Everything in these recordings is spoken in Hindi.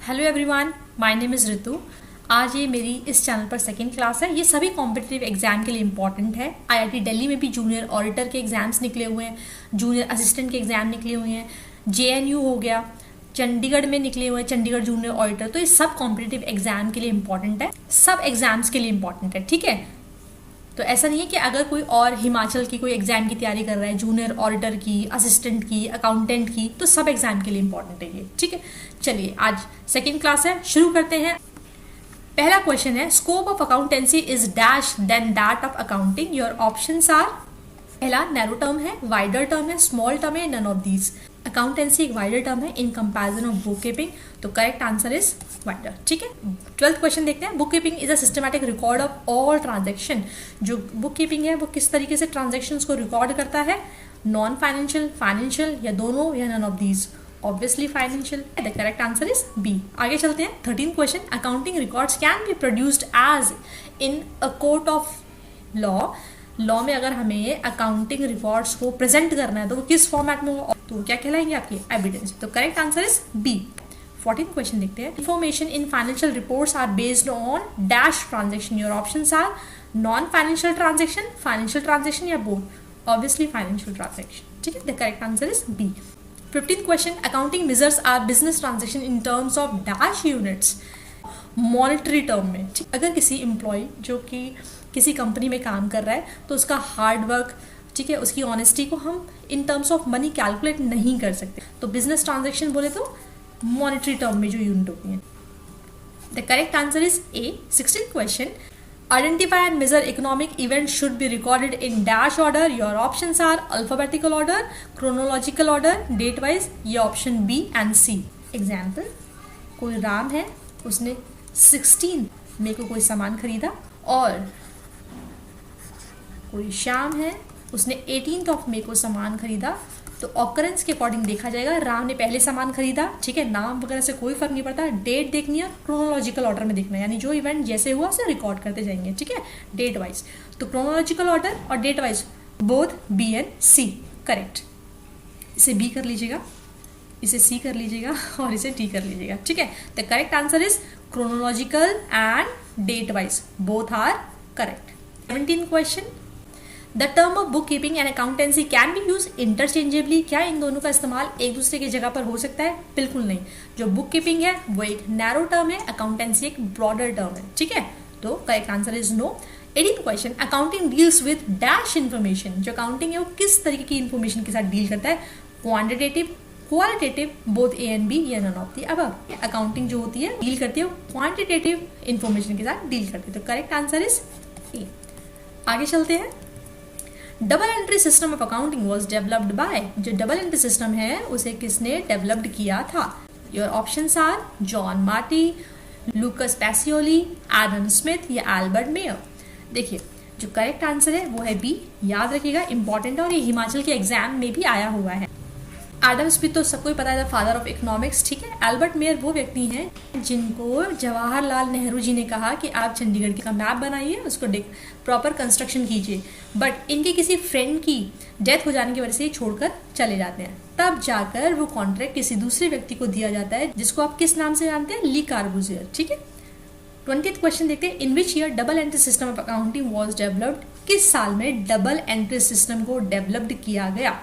Hello everyone, my name is Ritu. आज ये मेरी इस चैनल पर सेकंड क्लास है। ये सभी कॉम्पिटिटिव एग्जाम के लिए इंपॉर्टेंट है। आईआईटी दिल्ली में भी जूनियर ऑडिटर के एग्जाम्स निकले हुए हैं, जूनियर असिस्टेंट के एग्जाम निकले हुए हैं, जेएनयू हो गया, चंडीगढ़ में निकले हुए हैं चंडीगढ़ जूनियर ऑडिटर। तो ये सब कॉम्पिटिटिव एग्जाम के लिए इंपॉर्टेंट है, सब एग्जाम्स के लिए इंपॉर्टेंट है। ठीक है, तो ऐसा नहीं है कि अगर कोई और हिमाचल की कोई एग्जाम की तैयारी कर रहा है, जूनियर ऑडिटर की, असिस्टेंट की, अकाउंटेंट की, तो सब एग्जाम के लिए इंपॉर्टेंट है ये। ठीक है, चलिए आज सेकंड क्लास है, शुरू करते हैं। पहला क्वेश्चन है, scope of accountancy is dash than that of accounting. Your options are, पहला नैरो टर्म है, वाइडर टर्म है, स्मॉल टर्म है, नन ऑफ दीज। अकाउंटेंसी एक वाइडर टर्म है in comparison of book keeping, तो करेक्ट आंसर इज वाइडर। ठीक है, 12th क्वेश्चन देखते हैं। Book keeping is a systematic record of all transaction. जो बुक कीपिंग है वो किस तरीके से ट्रांजेक्शन्स को रिकॉर्ड करता है? नॉन फाइनेंशियल, फाइनेंशियल, या दोनों, या none of these? Obviously financial. The correct answer is B. आगे चलते हैं। 13th question, accounting records can be produced as in a court of law. Law में अगर हमें अकाउंटिंग रिकॉर्ड्स को प्रेजेंट करना है तो वो किस फॉर्मेट में हो, तो क्या कहलाएंगे आपके? एविडेंस। तो correct answer is B. 14th question देखते हैं। Information in financial reports are based on dash transaction. Your options are non financial transaction, financial transaction, या बोथ? Obviously financial transaction. ठीक है, the correct answer is B. 15th question, accounting measures are business transaction in terms of dash units. Monetary term में। ठीक, अगर किसी एम्प्लॉय जो कि किसी कंपनी में काम कर रहा है तो उसका हार्ड वर्क, ठीक है, उसकी ऑनेस्टी को हम इन टर्म्स ऑफ मनी कैलकुलेट नहीं कर सकते। तो बिजनेस ट्रांजेक्शन बोले तो मॉनेटरी टर्म में जो यूनिट होती है। The correct answer is A. 16th question, identify and major economic event should be recorded in dash order. Your options are alphabetical order, chronological order, date wise, या option B and C. Example, कोई राम है, उसने 16 मई को कोई सामान खरीदा, और कोई श्याम है, उसने 18 मई को सामान खरीदा। तो ऑकरेंस के अकॉर्डिंग देखा जाएगा, राम ने पहले सामान खरीदा। ठीक है, नाम वगैरह से कोई फर्क नहीं पड़ता, डेट देखनी है, क्रोनोलॉजिकल ऑर्डर में देखना है, यानी जो इवेंट जैसे हुआ उसे रिकॉर्ड करते जाएंगे। ठीक है, डेट वाइज। तो क्रोनोलॉजिकल ऑर्डर और date wise both B and C. Correct. इसे बी कर लीजिएगा, इसे सी कर लीजिएगा, और इसे डी कर लीजिएगा। ठीक है, the correct answer is chronological and date wise, both are correct. 17th question, the term of book keeping and accountancy can be use interchangeably. क्या इन दोनों का इस्तेमाल एक दूसरे की जगह पर हो सकता है? बिल्कुल नहीं। जो बुक कीपिंग है वो एक नैरो टर्म है, अकाउंटेंसी एक ब्रॉडर टर्म है। ठीक है, तो correct answer is no. 18th question, accounting deals with dash information. जो अकाउंटिंग है वो किस तरीके की इन्फॉर्मेशन के साथ डील करता है? Quantitative, qualitative, both A and B, या none of the above. Accounting जो होती है डील करती है वो क्वांटिटेटिव इन्फॉर्मेशन के साथ डील करती है। तो करेक्ट आंसर इज ए। आगे चलते हैं। Double entry system of accounting was developed by. जो डबल एंट्री सिस्टम है उसे किसने डेवलप्ड किया था? Your options are John Marty, Lucas Pacioli, Adam Smith, या एल्बर्ट मेयर। देखिए, जो करेक्ट आंसर है वो है बी। याद रखिएगा, इंपॉर्टेंट है और ये हिमाचल के एग्जाम में भी आया हुआ है। एडम स्मिथ तो सबको ही पता है, फादर ऑफ इकोनॉमिक्स। ठीक है, एल्बर्ट मेयर वो व्यक्ति हैं जिनको जवाहरलाल नेहरू जी ने कहा कि आप चंडीगढ़ का मैप बनाइए, उसको प्रॉपर कंस्ट्रक्शन कीजिए, बट इनके किसी फ्रेंड की डेथ हो जाने की वजह से छोड़कर चले जाते हैं। तब जाकर वो कॉन्ट्रैक्ट किसी दूसरे व्यक्ति को दिया जाता है, जिसको आप किस नाम से जानते हैं? ली कार्बूजियर। ठीक है, 20th क्वेश्चन देखते हैं। In which year double entry system of accounting was developed. किस साल में डबल एंट्री सिस्टम को डेवलप्ड किया गया?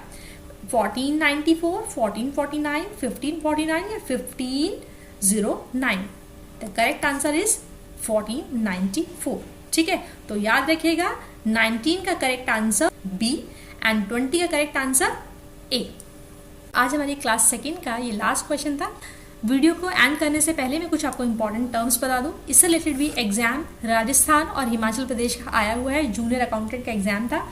1494, 1449, 1549, या 1509? The correct answer is 1494। ठीक है, तो याद रखिएगा 19 का करेक्ट आंसर बी एंड 20 का करेक्ट आंसर ए। आज हमारी क्लास सेकंड का ये लास्ट क्वेश्चन था। वीडियो को एंड करने से पहले मैं कुछ आपको इंपॉर्टेंट टर्म्स बता दूं। इससे रिलेटेड भी एग्जाम राजस्थान और हिमाचल प्रदेश का आया हुआ है, जूनियर अकाउंटेंट का एग्जाम था।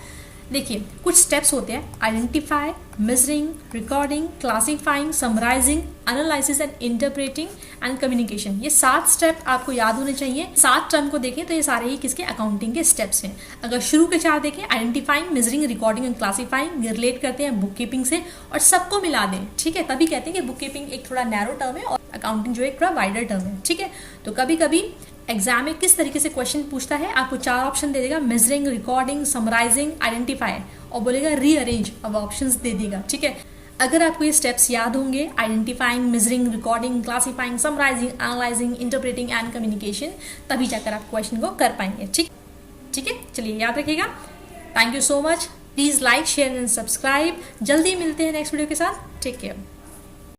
देखिए, कुछ स्टेप्स होते हैं: identify, measuring, recording, classifying, summarising, analysis and interpreting and communication. ये 7 स्टेप आपको याद होने चाहिए। 7 टर्म को देखें तो ये सारे ही किसके? अकाउंटिंग के स्टेप्स हैं। अगर शुरू के 4 देखें, identifying, measuring, recording and classifying, ये रिलेट करते हैं बुक कीपिंग से, और सबको मिला दें। ठीक है, तभी कहते हैं कि बुक कीपिंग एक थोड़ा नैरो टर्म है और अकाउंटिंग जो एक थोड़ा वाइडर टर्म है। ठीक है, तो कभी कभी एग्जाम में किस तरीके से क्वेश्चन पूछता है, आपको 4 ऑप्शन दे देगा: मेजरिंग, रिकॉर्डिंग, समराइजिंग, आइडेंटिफाई, और बोलेगा रीअरेंज। अब ऑप्शंस दे देगा। ठीक है, अगर आपको ये स्टेप्स याद होंगे, identifying, measuring, recording, classifying, summarising, analysing, interpreting and communication, तभी जाकर आप क्वेश्चन को कर पाएंगे। ठीक है, चलिए याद रखिएगा। Thank you so much. Please like, share and subscribe. जल्दी मिलते हैं नेक्स्ट वीडियो के साथ। Take care.